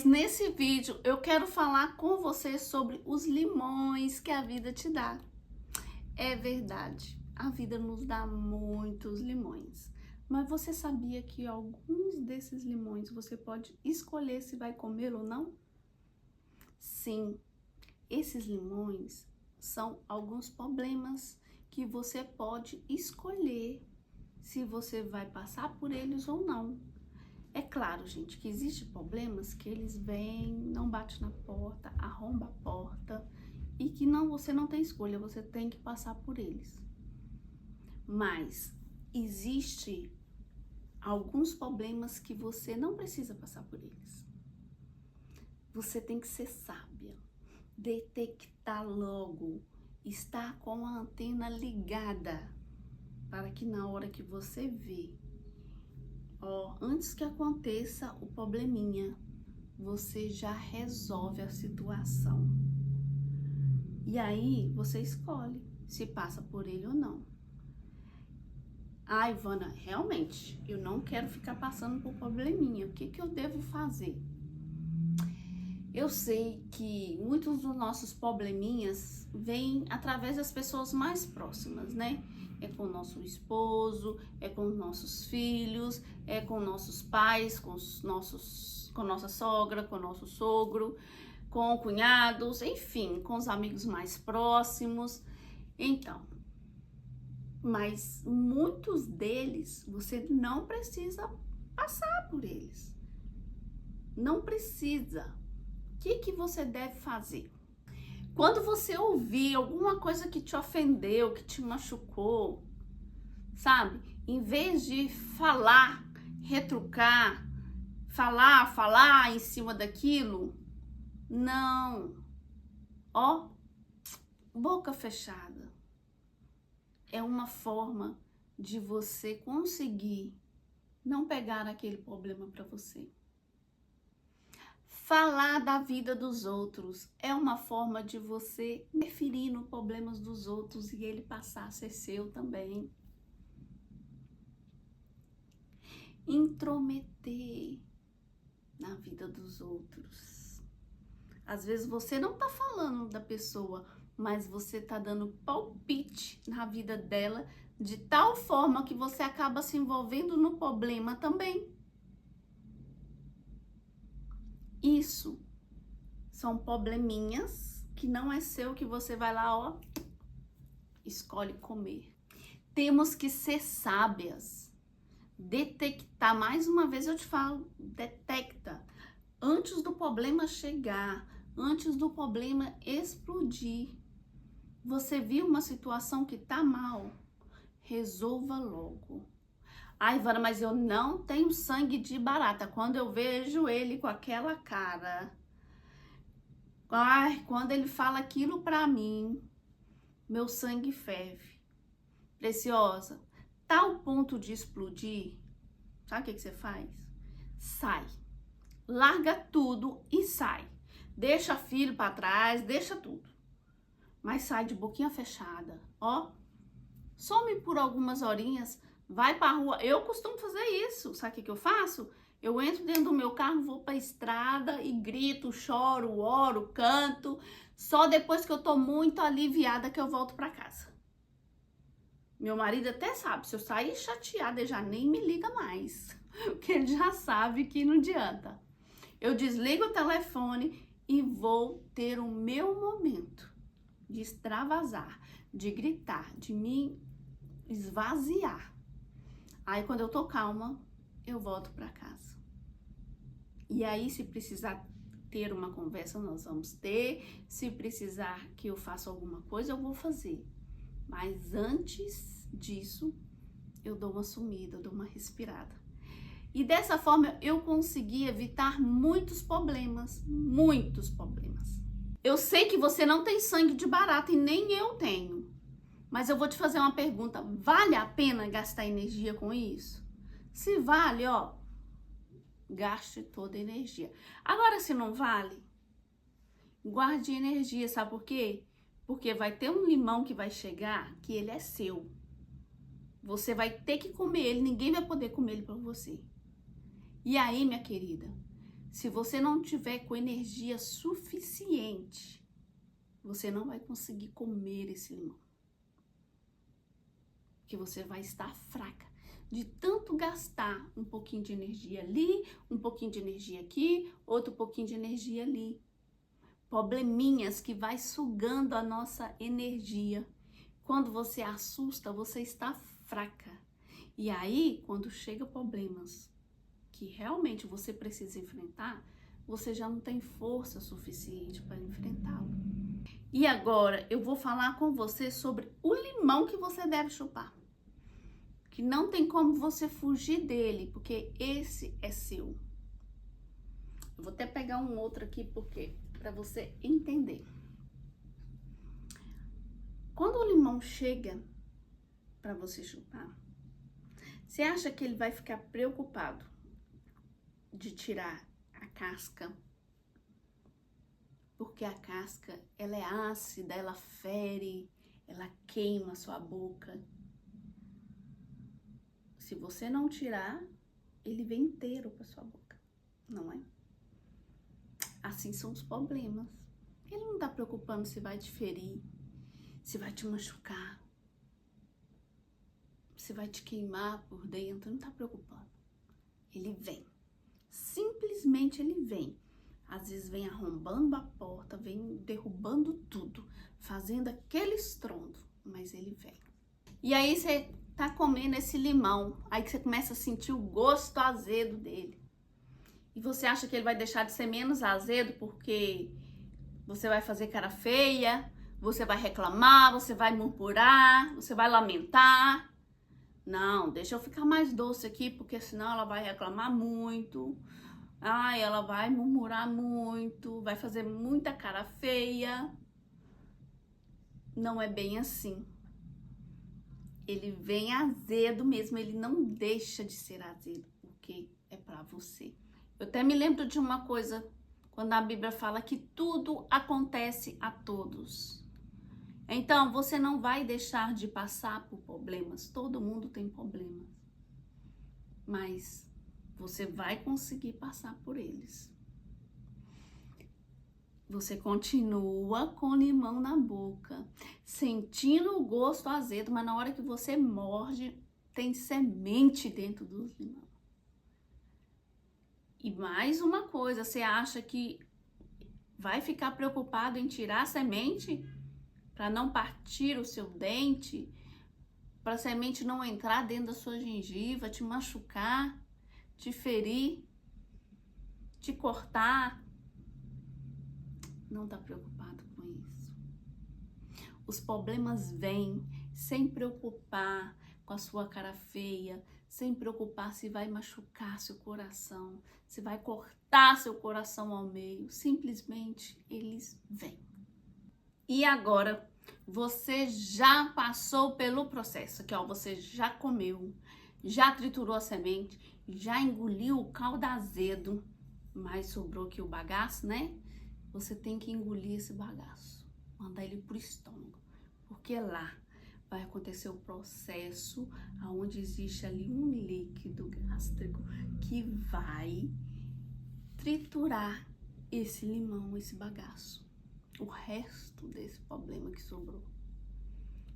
Nesse vídeo eu quero falar com você sobre os limões que a vida te dá. É verdade, a vida nos dá muitos limões, mas você sabia que alguns desses limões você pode escolher se vai comer ou não? Sim, esses limões são alguns problemas que você pode escolher se você vai passar por eles ou não. É claro, gente, que existem problemas que eles vêm, não bate na porta, arromba a porta e que você não tem escolha, você tem que passar por eles. Mas existe alguns problemas que você não precisa passar por eles. Você tem que ser sábia, detectar logo, estar com a antena ligada para que na hora que você vê, antes que aconteça o probleminha, você já resolve a situação. E aí você escolhe se passa por ele ou não. Ah, Ivana, realmente, eu não quero ficar passando por probleminha. O que eu devo fazer? Eu sei que muitos dos nossos probleminhas vêm através das pessoas mais próximas, né? É com o nosso esposo, é com os nossos filhos, é com nossos pais, com nossa sogra, com o nosso sogro, com cunhados, enfim, com os amigos mais próximos. Então, mas muitos deles você não precisa passar por eles. Não precisa. O que você deve fazer? Quando você ouvir alguma coisa que te ofendeu, que te machucou, sabe? Em vez de falar, retrucar, falar em cima daquilo, não. Boca fechada. É uma forma de você conseguir não pegar aquele problema para você. Falar da vida dos outros é uma forma de você interferir nos problemas dos outros e ele passar a ser seu também. Intrometer na vida dos outros. Às vezes você não tá falando da pessoa, mas você tá dando palpite na vida dela de tal forma que você acaba se envolvendo no problema também. Isso são probleminhas que não é seu, que você vai lá, escolhe comer. Temos que ser sábias. Detectar, mais uma vez eu te falo, detecta. Antes do problema chegar, antes do problema explodir. Você viu uma situação que tá mal, resolva logo. Ai, Ivana, mas eu não tenho sangue de barata. Quando eu vejo ele com aquela cara, quando ele fala aquilo pra mim, meu sangue ferve. Preciosa, tá ao ponto de explodir, sabe o que você faz? Sai. Larga tudo e sai. Deixa filho pra trás, deixa tudo. Mas sai de boquinha fechada, some por algumas horinhas, vai pra rua. Eu costumo fazer isso, sabe o que eu faço? Eu entro dentro do meu carro, vou pra estrada e grito, choro, oro, canto. Só depois que eu tô muito aliviada que eu volto pra casa. Meu marido até sabe, se eu sair chateada, ele já nem me liga mais. Porque ele já sabe que não adianta. Eu desligo o telefone e vou ter o meu momento de extravasar, de gritar, de me esvaziar. Aí quando eu tô calma, eu volto pra casa. E aí se precisar ter uma conversa, nós vamos ter. Se precisar que eu faça alguma coisa, eu vou fazer. Mas antes disso, eu dou uma sumida, eu dou uma respirada. E dessa forma eu consegui evitar muitos problemas, muitos problemas. Eu sei que você não tem sangue de barata e nem eu tenho. Mas eu vou te fazer uma pergunta, vale a pena gastar energia com isso? Se vale, gaste toda a energia. Agora, se não vale, guarde energia, sabe por quê? Porque vai ter um limão que vai chegar que ele é seu. Você vai ter que comer ele, ninguém vai poder comer ele por você. E aí, minha querida, Se você não tiver com energia suficiente, você não vai conseguir comer esse limão. Porque você vai estar fraca de tanto gastar um pouquinho de energia ali, um pouquinho de energia aqui, outro pouquinho de energia ali. Probleminhas que vai sugando a nossa energia. Quando você assusta, você está fraca. E aí, quando chega problemas que realmente você precisa enfrentar, você já não tem força suficiente para enfrentá-lo. E agora eu vou falar com você sobre o limão que você deve chupar. Que não tem como você fugir dele, porque esse é seu. Eu vou até pegar um outro aqui, porque para você entender. Quando o limão chega para você chupar, você acha que ele vai ficar preocupado de tirar a casca? Porque a casca, ela é ácida, ela fere, ela queima a sua boca. Se você não tirar, ele vem inteiro para sua boca, não é? Assim são os problemas. Ele não tá preocupando se vai te ferir, se vai te machucar, se vai te queimar por dentro, não tá preocupando. Ele vem. Simplesmente ele vem. Às vezes vem arrombando a porta, vem derrubando tudo, fazendo aquele estrondo, mas ele vem. E aí você tá comendo esse limão, aí que você começa a sentir o gosto azedo dele. E você acha que ele vai deixar de ser menos azedo porque você vai fazer cara feia, você vai reclamar, você vai murmurar, você vai lamentar. Não, deixa eu ficar mais doce aqui, porque senão ela vai reclamar muito. Ai, ela vai murmurar muito, vai fazer muita cara feia. Não é bem assim. Ele vem azedo mesmo, ele não deixa de ser azedo, porque é pra você. Eu até me lembro de uma coisa, quando a Bíblia fala que tudo acontece a todos. Então, você não vai deixar de passar por problemas, todo mundo tem problemas. Mas você vai conseguir passar por eles. Você continua com limão na boca, sentindo o gosto azedo, mas na hora que você morde, tem semente dentro do limão. E mais uma coisa, você acha que vai ficar preocupado em tirar a semente para não partir o seu dente, para a semente não entrar dentro da sua gengiva, te machucar, te ferir, te cortar? Não está preocupado com isso. Os problemas vêm sem preocupar com a sua cara feia, sem preocupar se vai machucar seu coração, se vai cortar seu coração ao meio. Simplesmente eles vêm. E agora, você já passou pelo processo, que ó, você já comeu, já triturou a semente, já engoliu o caldo azedo, mas sobrou aqui o bagaço, né? Você tem que engolir esse bagaço, mandar ele pro estômago, porque lá vai acontecer o processo onde existe ali um líquido gástrico que vai triturar esse limão, esse bagaço, o resto desse problema que sobrou.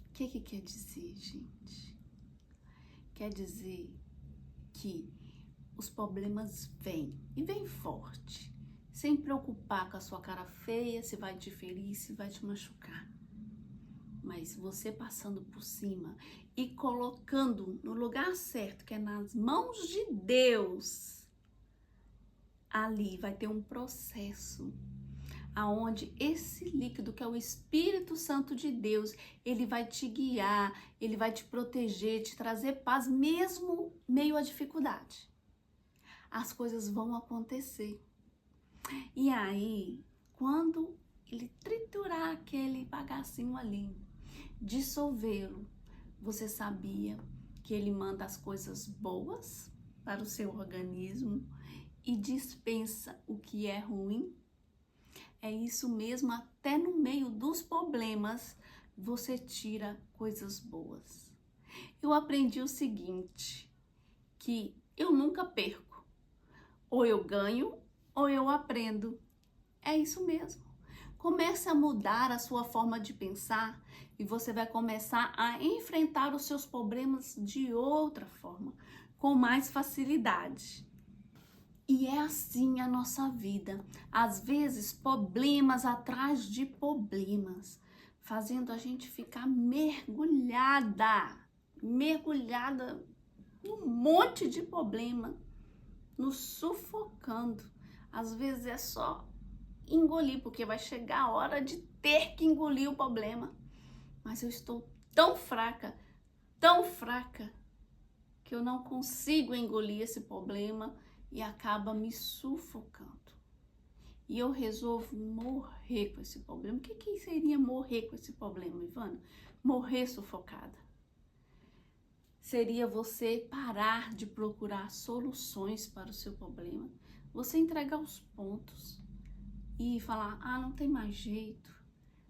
O que quer dizer, gente? Quer dizer que os problemas vêm, e vêm forte, sem preocupar com a sua cara feia, se vai te ferir, se vai te machucar. Mas você passando por cima e colocando no lugar certo, que é nas mãos de Deus, ali vai ter um processo aonde esse líquido, que é o Espírito Santo de Deus, ele vai te guiar, ele vai te proteger, te trazer paz, mesmo meio à dificuldade. As coisas vão acontecer. E aí, quando ele triturar aquele bagacinho ali, dissolvê-lo, você sabia que ele manda as coisas boas para o seu organismo e dispensa o que é ruim? É isso mesmo, até no meio dos problemas, você tira coisas boas. Eu aprendi o seguinte, que eu nunca perco. Ou eu ganho, ou eu aprendo. É isso mesmo. Comece a mudar a sua forma de pensar e você vai começar a enfrentar os seus problemas de outra forma, com mais facilidade. E é assim a nossa vida. Às vezes, problemas atrás de problemas, fazendo a gente ficar mergulhada num monte de problema, nos sufocando. Às vezes é só engolir, porque vai chegar a hora de ter que engolir o problema. Mas eu estou tão fraca, que eu não consigo engolir esse problema e acaba me sufocando. E eu resolvo morrer com esse problema. O que seria morrer com esse problema, Ivana? Morrer sufocada. Seria você parar de procurar soluções para o seu problema, você entregar os pontos e falar, não tem mais jeito,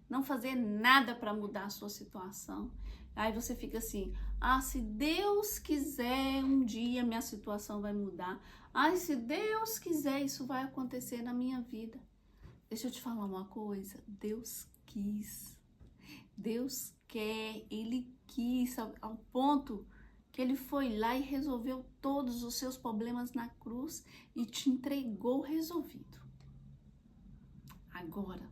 não fazer nada para mudar a sua situação. Aí você fica assim, se Deus quiser, um dia minha situação vai mudar. Se Deus quiser, isso vai acontecer na minha vida. Deixa eu te falar uma coisa, Deus quis, Deus quer, Ele quis, ao ponto que Ele foi lá e resolveu todos os seus problemas na cruz e te entregou resolvido. Agora,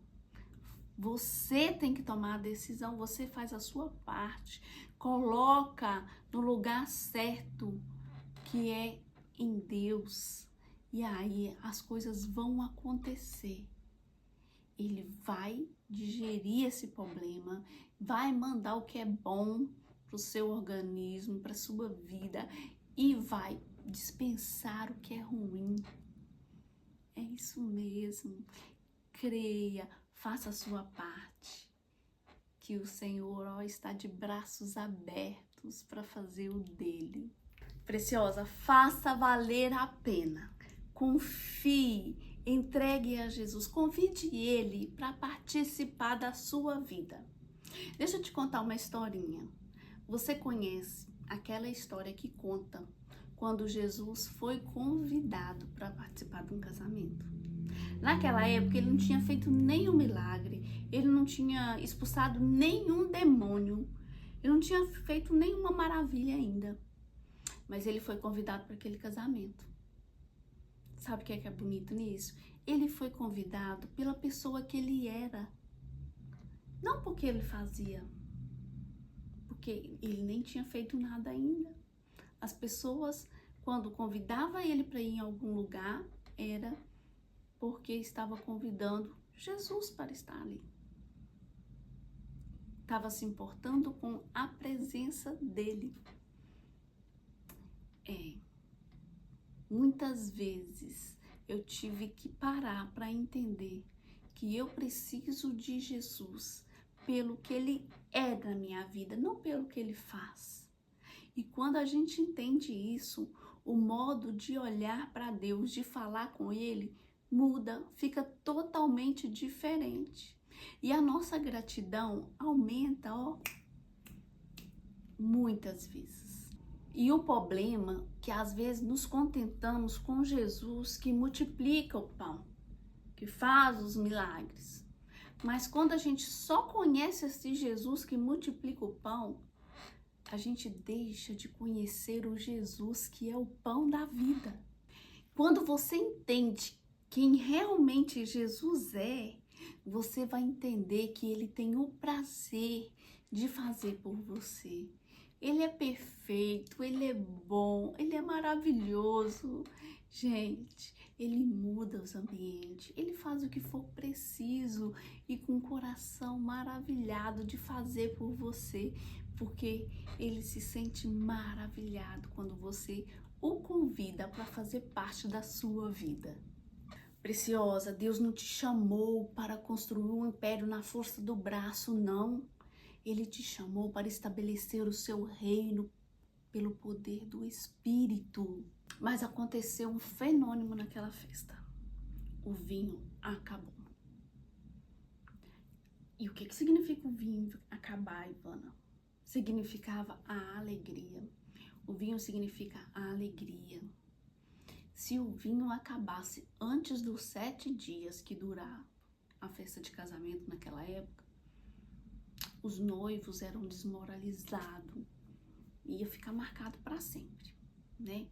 você tem que tomar a decisão, você faz a sua parte, coloca no lugar certo, que é em Deus, e aí as coisas vão acontecer. Ele vai digerir esse problema, vai mandar o que é bom para o seu organismo, para a sua vida, e vai dispensar o que é ruim. É isso mesmo. Creia, faça a sua parte, que o Senhor está de braços abertos para fazer o dele. Preciosa, faça valer a pena. Confie, entregue a Jesus, convide Ele para participar da sua vida. Deixa eu te contar uma historinha. Você conhece aquela história que conta quando Jesus foi convidado para participar de um casamento? Naquela época ele não tinha feito nenhum milagre, ele não tinha expulsado nenhum demônio, ele não tinha feito nenhuma maravilha ainda. Mas ele foi convidado para aquele casamento. Sabe o que é bonito nisso? Ele foi convidado pela pessoa que ele era. Não porque ele fazia, porque ele nem tinha feito nada ainda. As pessoas, quando convidavam ele para ir em algum lugar, era porque estava convidando Jesus para estar ali. Estava se importando com a presença dele. Muitas vezes eu tive que parar para entender que eu preciso de Jesus pelo que ele é na minha vida, não pelo que ele faz. E quando a gente entende isso, o modo de olhar para Deus, de falar com ele, muda, fica totalmente diferente. E a nossa gratidão aumenta, muitas vezes. E o problema é que às vezes nos contentamos com Jesus que multiplica o pão, que faz os milagres. Mas quando a gente só conhece esse Jesus que multiplica o pão, a gente deixa de conhecer o Jesus que é o pão da vida. Quando você entende quem realmente Jesus é, você vai entender que ele tem o prazer de fazer por você. Ele é perfeito, ele é bom, ele é maravilhoso. Gente, ele muda os ambientes, ele faz o que for preciso e com o coração maravilhado de fazer por você, porque ele se sente maravilhado quando você o convida para fazer parte da sua vida. Preciosa, Deus não te chamou para construir um império na força do braço, não. Ele te chamou para estabelecer o seu reino pelo poder do Espírito. Mas aconteceu um fenômeno naquela festa. O vinho acabou. E o que significa o vinho acabar, Ivana? Significava a alegria. O vinho significa a alegria. Se o vinho acabasse antes dos 7 dias que durava a festa de casamento naquela época, os noivos eram desmoralizados, ia ficar marcado para sempre, né?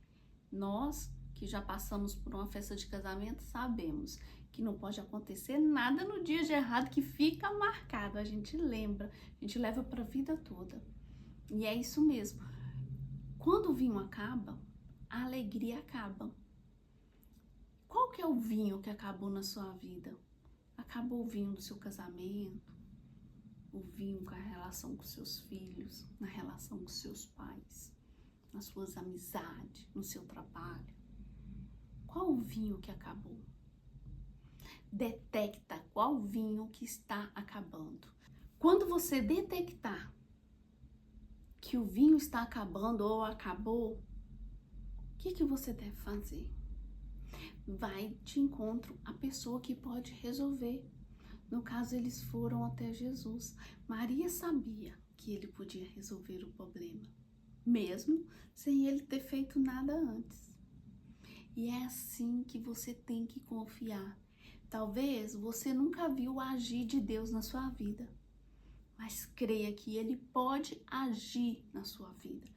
Nós que já passamos por uma festa de casamento sabemos que não pode acontecer nada no dia de errado que fica marcado, a gente lembra, a gente leva para a vida toda. E é isso mesmo. Quando o vinho acaba, a alegria acaba. Qual que é o vinho que acabou na sua vida? Acabou o vinho do seu casamento, o vinho com a relação com seus filhos, na relação com seus pais, nas suas amizades, no seu trabalho. Qual o vinho que acabou? Detecta qual vinho que está acabando. Quando você detectar que o vinho está acabando ou acabou, o que você deve fazer? Vai de encontro à pessoa que pode resolver. No caso, eles foram até Jesus. Maria sabia que ele podia resolver o problema, mesmo sem ele ter feito nada antes. E é assim que você tem que confiar. Talvez você nunca viu o agir de Deus na sua vida, mas creia que ele pode agir na sua vida,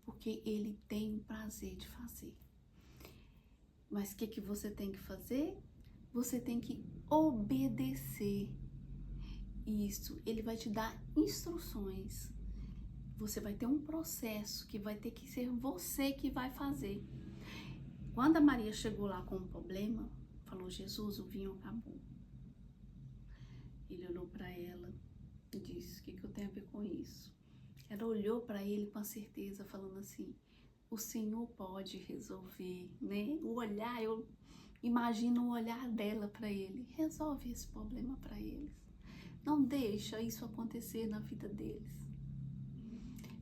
porque ele tem o prazer de fazer. Mas o que você tem que fazer? Você tem que obedecer. Isso, ele vai te dar instruções. Você vai ter um processo que vai ter que ser você que vai fazer. Quando a Maria chegou lá com um problema, falou: Jesus, o vinho acabou. Ele olhou para ela e disse: o que eu tenho a ver com isso? Ela olhou para ele com a certeza, falando assim: o Senhor pode resolver, né? O olhar, eu imagino o olhar dela para ele. Resolve esse problema para eles. Não deixa isso acontecer na vida deles.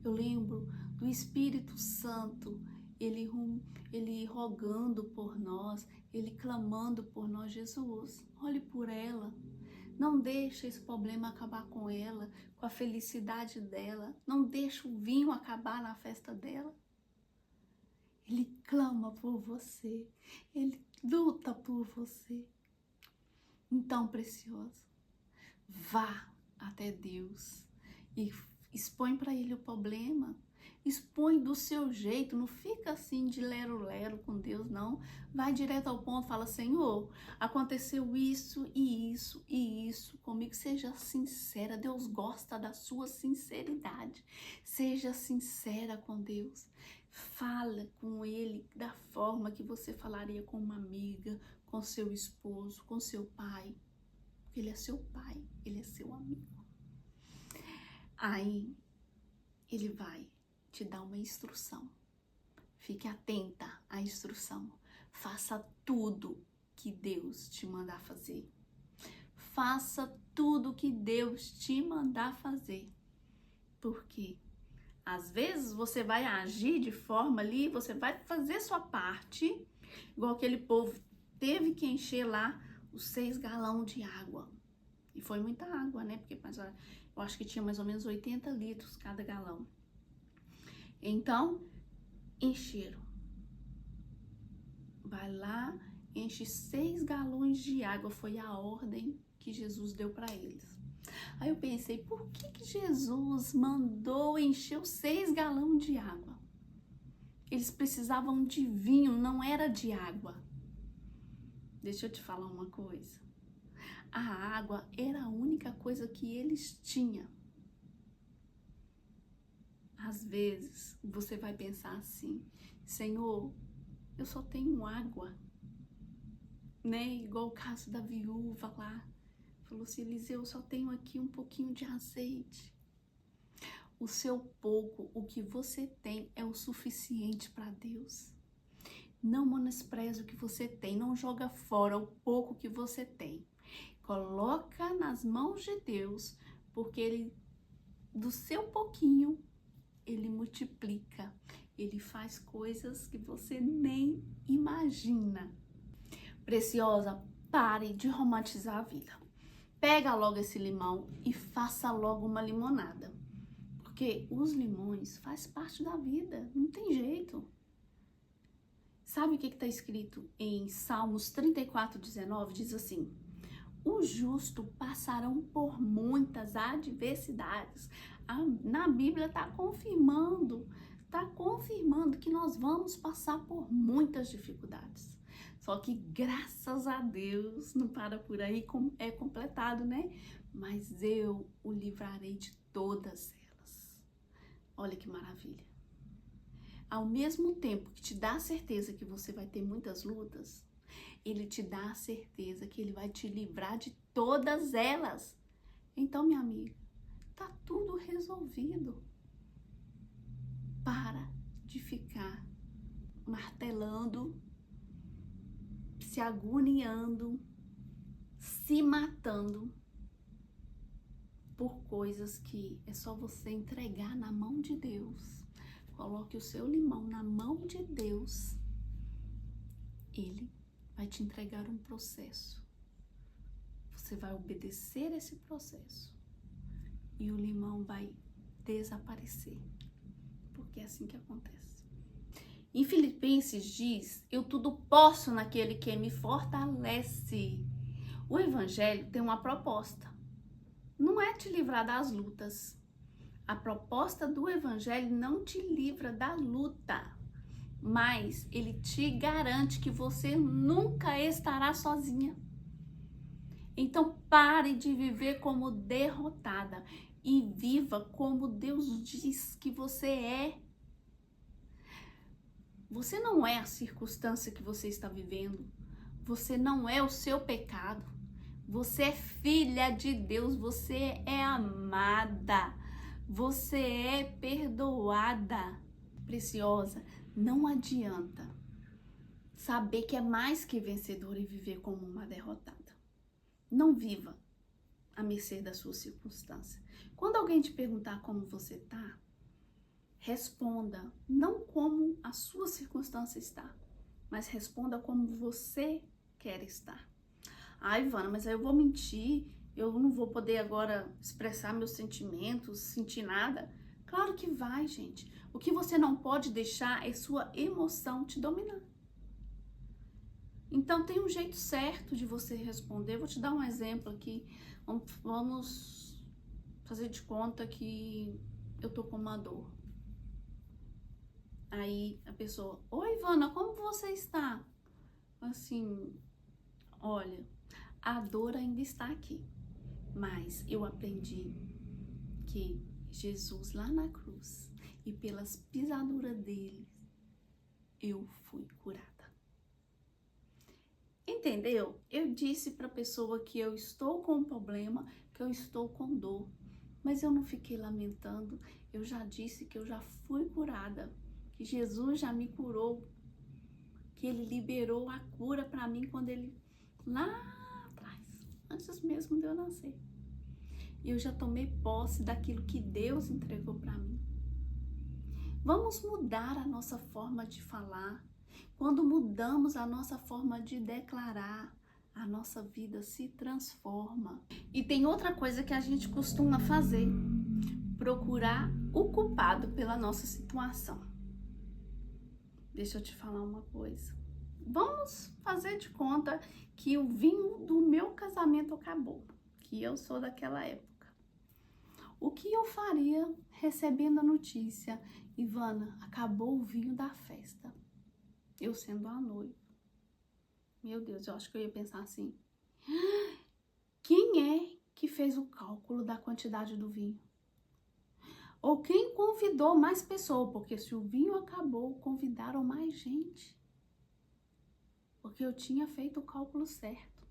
Eu lembro do Espírito Santo, ele rogando por nós, ele clamando por nós: Jesus, olhe por ela. Não deixa esse problema acabar com ela, com a felicidade dela. Não deixa o vinho acabar na festa dela. Ele clama por você. Ele luta por você. Então, precioso, vá até Deus e expõe para Ele o problema. Expõe do seu jeito, não fica assim de lero-lero com Deus, não. Vai direto ao ponto, fala: Senhor, aconteceu isso e isso e isso comigo. Seja sincera, Deus gosta da sua sinceridade. Seja sincera com Deus. Fala com Ele da forma que você falaria com uma amiga, com seu esposo, com seu pai. Porque Ele é seu pai, Ele é seu amigo. Aí, Ele vai te dar uma instrução. Fique atenta à instrução. Faça tudo que Deus te mandar fazer. Faça tudo que Deus te mandar fazer. Por quê? Às vezes você vai agir de forma ali, você vai fazer sua parte, igual aquele povo teve que encher lá os 6 galões de água. E foi muita água, né? Porque eu acho que tinha mais ou menos 80 litros cada galão. Então, encheram. Vai lá, enche 6 galões de água. Foi a ordem que Jesus deu para eles. Aí eu pensei: por que Jesus mandou encher os 6 galões de água? Eles precisavam de vinho, não era de água. Deixa eu te falar uma coisa. A água era a única coisa que eles tinham. Às vezes, você vai pensar assim: Senhor, eu só tenho água, né? Igual o caso da viúva lá. Falou assim: Eliseu, eu só tenho aqui um pouquinho de azeite. O seu pouco, o que você tem, é o suficiente para Deus. Não menospreze o que você tem, não joga fora o pouco que você tem. Coloca nas mãos de Deus, porque Ele, do seu pouquinho, Ele multiplica. Ele faz coisas que você nem imagina. Preciosa, pare de romantizar a vida. Pega logo esse limão e faça logo uma limonada. Porque os limões fazem parte da vida, não tem jeito. Sabe o que está escrito em Salmos 34:19? Diz assim: o justo passarão por muitas adversidades. Na Bíblia está confirmando que nós vamos passar por muitas dificuldades. Só que graças a Deus, não para por aí, é completado, né? Mas eu o livrarei de todas elas. Olha que maravilha. Ao mesmo tempo que te dá a certeza que você vai ter muitas lutas, ele te dá a certeza que ele vai te livrar de todas elas. Então, minha amiga, tá tudo resolvido. Para de ficar martelando, se agoniando, se matando por coisas que é só você entregar na mão de Deus. Coloque o seu limão na mão de Deus. Ele vai te entregar um processo. Você vai obedecer esse processo e o limão vai desaparecer, porque é assim que acontece. Em Filipenses diz: eu tudo posso naquele que me fortalece. O evangelho tem uma proposta. Não é te livrar das lutas. A proposta do evangelho não te livra da luta, mas ele te garante que você nunca estará sozinha. Então pare de viver como derrotada e viva como Deus diz que você é. Você não é a circunstância que você está vivendo. Você não é o seu pecado. Você é filha de Deus. Você é amada. Você é perdoada. Preciosa, não adianta saber que é mais que vencedora e viver como uma derrotada. Não viva à mercê da sua circunstância. Quando alguém te perguntar como você está, responda não como a sua circunstância está, mas responda como você quer estar. Ai, Ivana, mas aí eu vou mentir, eu não vou poder agora expressar meus sentimentos, sentir nada. Claro que vai, gente. O que você não pode deixar é sua emoção te dominar. Então tem um jeito certo de você responder. Vou te dar um exemplo aqui. Vamos fazer de conta que eu tô com uma dor. Aí a pessoa: oi, Ivana, como você está? Assim, olha, a dor ainda está aqui, mas eu aprendi que Jesus lá na cruz e pelas pisaduras dele eu fui curada. Entendeu? Eu disse para a pessoa que eu estou com um problema, que eu estou com dor, mas eu não fiquei lamentando. Eu já disse que eu já fui curada, que Jesus já me curou, que ele liberou a cura para mim quando ele lá atrás, antes mesmo de eu nascer. Eu já tomei posse daquilo que Deus entregou para mim. Vamos mudar a nossa forma de falar. Quando mudamos a nossa forma de declarar, a nossa vida se transforma. E tem outra coisa que a gente costuma fazer: procurar o culpado pela nossa situação. Deixa eu te falar uma coisa. Vamos fazer de conta que o vinho do meu casamento acabou, que eu sou daquela época. O que eu faria recebendo a notícia: Ivana, acabou o vinho da festa? Eu sendo a noiva. Meu Deus, eu acho que eu ia pensar assim: quem é que fez o cálculo da quantidade do vinho? Ou quem convidou mais pessoas? Porque se o vinho acabou, convidaram mais gente. Porque eu tinha feito o cálculo certo.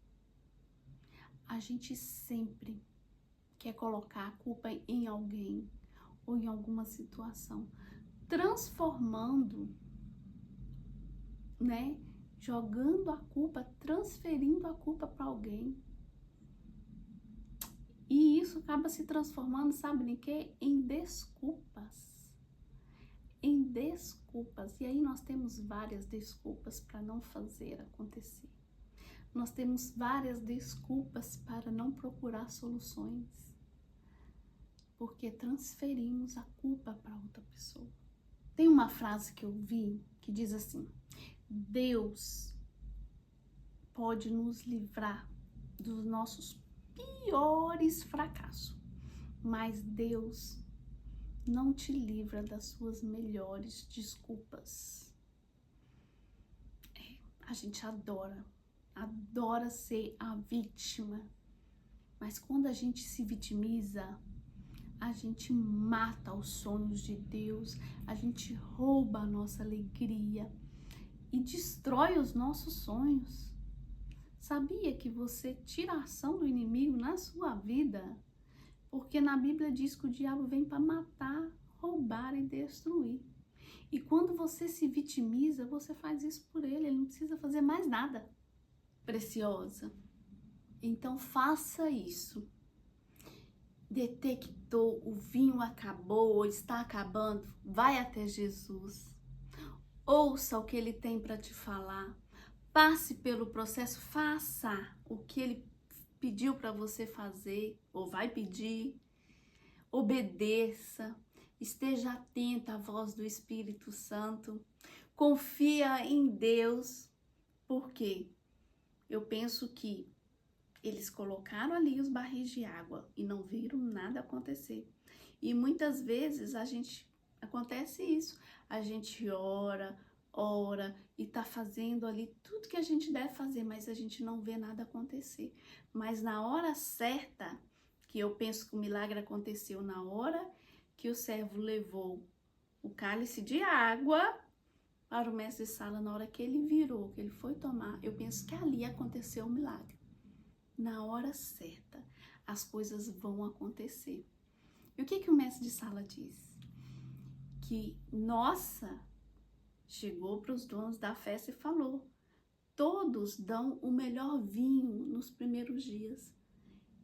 A gente sempre quer colocar a culpa em alguém ou em alguma situação, transformando, né? Jogando a culpa, transferindo a culpa para alguém. E isso acaba se transformando, sabe em quê? Em desculpas. Em desculpas. E aí nós temos várias desculpas para não fazer acontecer. Nós temos várias desculpas para não procurar soluções. Porque transferimos a culpa para outra pessoa. Tem uma frase que eu vi que diz assim: Deus pode nos livrar dos nossos piores fracassos, mas Deus não te livra das suas melhores desculpas. A gente adora ser a vítima, mas quando a gente se vitimiza, a gente mata os sonhos de Deus, a gente rouba a nossa alegria e destrói os nossos sonhos. Sabia que você tira a ação do inimigo na sua vida? Porque na Bíblia diz que o diabo vem para matar, roubar e destruir. E quando você se vitimiza, você faz isso por ele não precisa fazer mais nada. Preciosa, então faça isso. Detectou, o vinho acabou ou está acabando, vai até Jesus. Ouça o que ele tem para te falar. Passe pelo processo, faça o que ele pediu para você fazer ou vai pedir. Obedeça, esteja atenta à voz do Espírito Santo. Confia em Deus. Por quê? Eu penso que eles colocaram ali os barris de água e não viram nada acontecer. E muitas vezes acontece isso. A gente ora e tá fazendo ali tudo que a gente deve fazer, mas a gente não vê nada acontecer. Mas na hora certa, que eu penso que o milagre aconteceu na hora que o servo levou o cálice de água para o mestre de sala, na hora que ele virou, que ele foi tomar, eu penso que ali aconteceu o milagre. Na hora certa, as coisas vão acontecer. E o que o mestre de sala diz? Que, chegou para os donos da festa e falou: todos dão o melhor vinho nos primeiros dias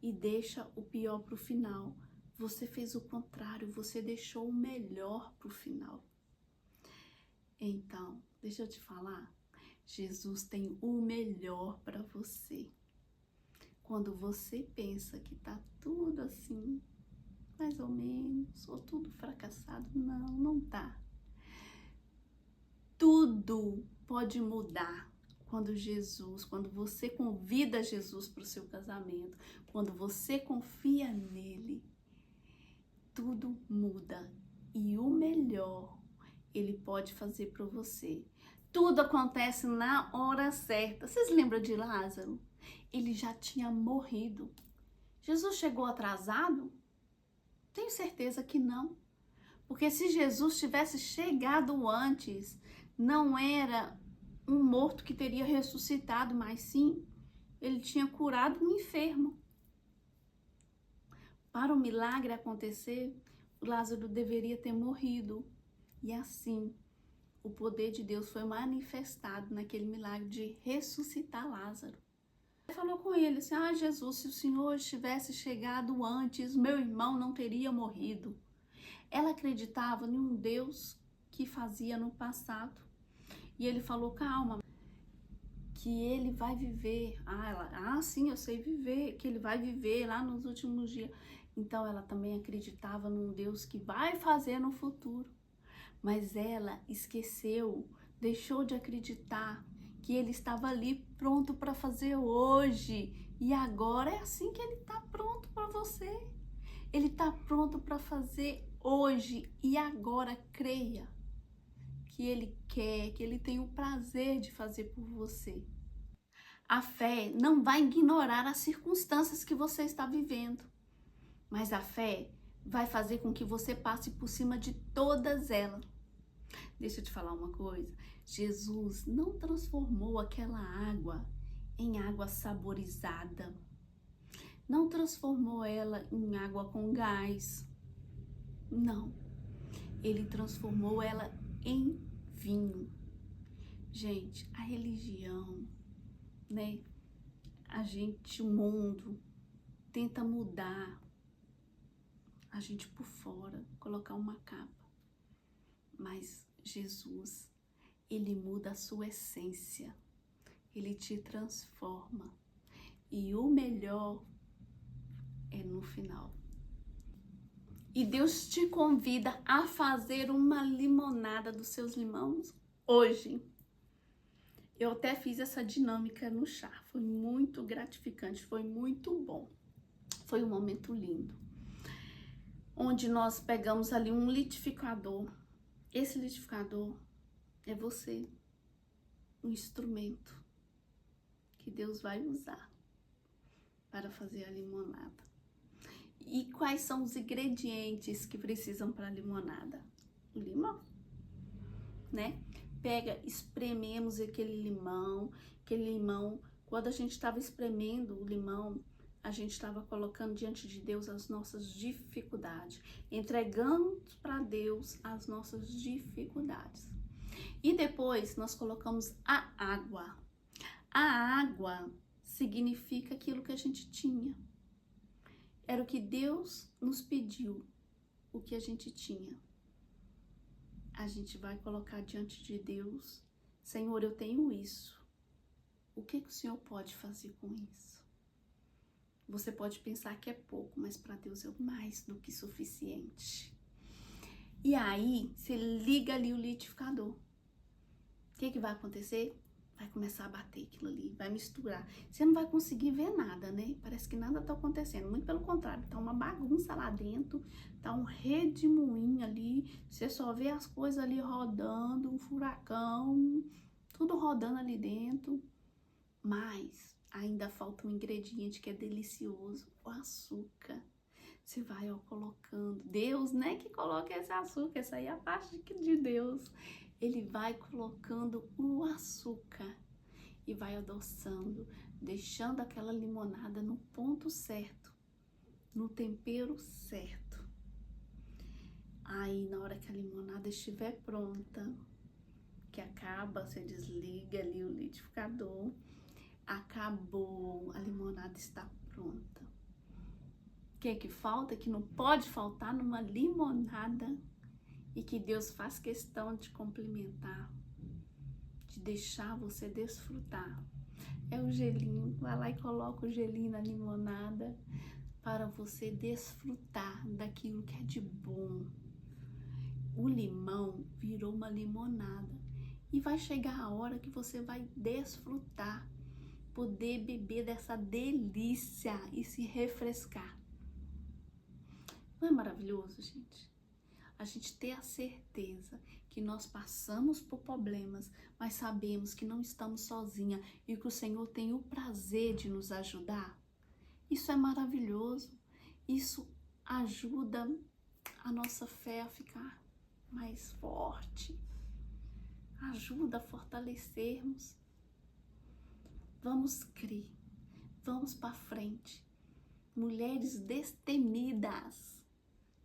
e deixa o pior para o final. Você fez o contrário, você deixou o melhor para o final. Então, deixa eu te falar, Jesus tem o melhor para você. Quando você pensa que tá tudo assim, mais ou menos, ou tudo fracassado, não tá. Tudo pode mudar quando você convida Jesus para o seu casamento, quando você confia nele, tudo muda. E o melhor ele pode fazer para você. Tudo acontece na hora certa. Vocês lembram de Lázaro? Ele já tinha morrido. Jesus chegou atrasado? Tenho certeza que não. Porque se Jesus tivesse chegado antes, não era um morto que teria ressuscitado, mas sim, ele tinha curado um enfermo. Para o milagre acontecer, Lázaro deveria ter morrido. E assim, o poder de Deus foi manifestado naquele milagre de ressuscitar Lázaro. Ele falou com ele assim: Jesus, se o Senhor tivesse chegado antes, meu irmão não teria morrido. Ela acreditava em um Deus que fazia no passado. E ele falou: calma, que ele vai viver. Sim, eu sei viver, que ele vai viver lá nos últimos dias. Então ela também acreditava num Deus que vai fazer no futuro. Mas ela esqueceu, deixou de acreditar que ele estava ali pronto para fazer hoje. E agora é assim que ele está pronto para você. Ele está pronto para fazer hoje e agora. Creia que ele quer, que ele tem o prazer de fazer por você. A fé não vai ignorar as circunstâncias que você está vivendo, mas a fé vai fazer com que você passe por cima de todas elas. Deixa eu te falar uma coisa. Jesus não transformou aquela água em água saborizada. Não transformou ela em água com gás. Não. Ele transformou ela em vinho. Gente, a religião, né? O mundo tenta mudar a gente por fora, colocar uma capa. Mas Jesus, ele muda a sua essência. Ele te transforma. E o melhor é no final. E Deus te convida a fazer uma limonada dos seus limões hoje. Eu até fiz essa dinâmica no chá. Foi muito gratificante, foi muito bom. Foi um momento lindo. Onde nós pegamos ali um liquidificador. Esse liquidificador é você, um instrumento que Deus vai usar para fazer a limonada. E quais são os ingredientes que precisam para a limonada? O limão, né? Pega, esprememos aquele limão, quando a gente estava espremendo o limão, a gente estava colocando diante de Deus as nossas dificuldades, entregando para Deus as nossas dificuldades. E depois nós colocamos a água. A água significa aquilo que a gente tinha. Era o que Deus nos pediu, o que a gente tinha. A gente vai colocar diante de Deus: Senhor, eu tenho isso. O que o Senhor pode fazer com isso? Você pode pensar que é pouco, mas para Deus é mais do que suficiente. E aí, você liga ali o liquidificador. O que vai acontecer? Vai começar a bater aquilo ali, vai misturar. Você não vai conseguir ver nada, né? Parece que nada tá acontecendo. Muito pelo contrário, tá uma bagunça lá dentro, tá um redemoinho ali. Você só vê as coisas ali rodando, um furacão, tudo rodando ali dentro. Mas ainda falta um ingrediente que é delicioso, o açúcar. Você vai, ó, colocando. Deus, né, que coloca esse açúcar, essa aí é a parte de Deus. Ele vai colocando o açúcar e vai adoçando, deixando aquela limonada no ponto certo, no tempero certo. Aí, na hora que a limonada estiver pronta, que acaba, você desliga ali o liquidificador, acabou, a limonada está pronta. O que falta? Que não pode faltar numa limonada, e que Deus faz questão de complementar, de deixar você desfrutar. É o gelinho. Vai lá e coloca o gelinho na limonada para você desfrutar daquilo que é de bom. O limão virou uma limonada e vai chegar a hora que você vai desfrutar, poder beber dessa delícia e se refrescar. Não é maravilhoso, gente? A gente ter a certeza que nós passamos por problemas, mas sabemos que não estamos sozinhas e que o Senhor tem o prazer de nos ajudar. Isso é maravilhoso. Isso ajuda a nossa fé a ficar mais forte. Ajuda a fortalecermos. Vamos crer. Vamos para frente. Mulheres destemidas.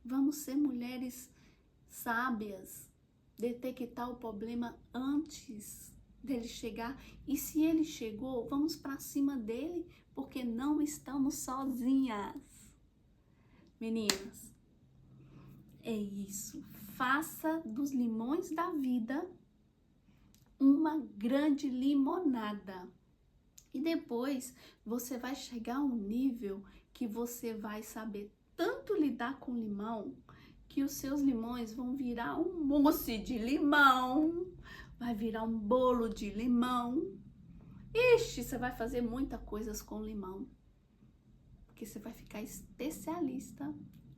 Vamos ser mulheres sábias, detectar o problema antes dele chegar. E se ele chegou, vamos para cima dele, porque não estamos sozinhas. Meninas, é isso. Faça dos limões da vida uma grande limonada. E depois você vai chegar a um nível que você vai saber tanto lidar com limão, que os seus limões vão virar um mousse de limão, vai virar um bolo de limão. Ixi, você vai fazer muitas coisas com limão, porque você vai ficar especialista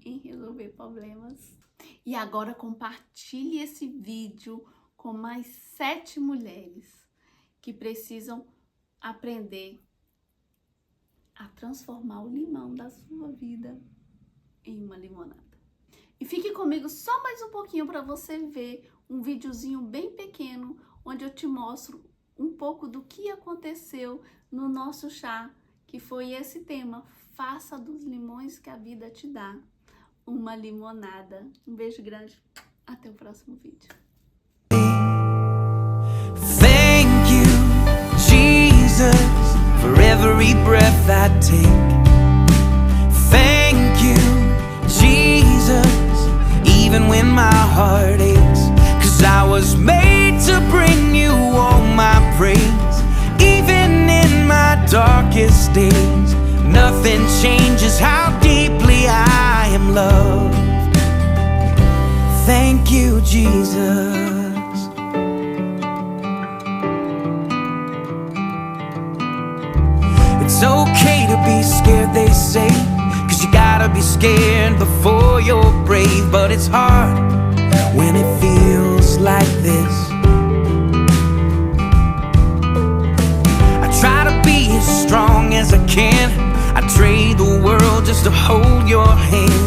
em resolver problemas. E agora compartilhe esse vídeo com mais 7 mulheres que precisam aprender a transformar o limão da sua vida em uma limonada. E fique comigo só mais um pouquinho para você ver um videozinho bem pequeno, onde eu te mostro um pouco do que aconteceu no nosso chá, que foi esse tema: faça dos limões que a vida te dá uma limonada. Um beijo grande, até o próximo vídeo. Thank you, Jesus, for every breath I take. Thank you, Jesus, even when my heart aches, 'cause I was made to bring you all my praise. Even in my darkest days, nothing changes how deeply I am loved. Thank you, Jesus. It's okay to be scared, they say, 'cause you gotta be scared before you're brave. But it's hard when it feels like this. I try to be as strong as I can. I trade the world just to hold your hand.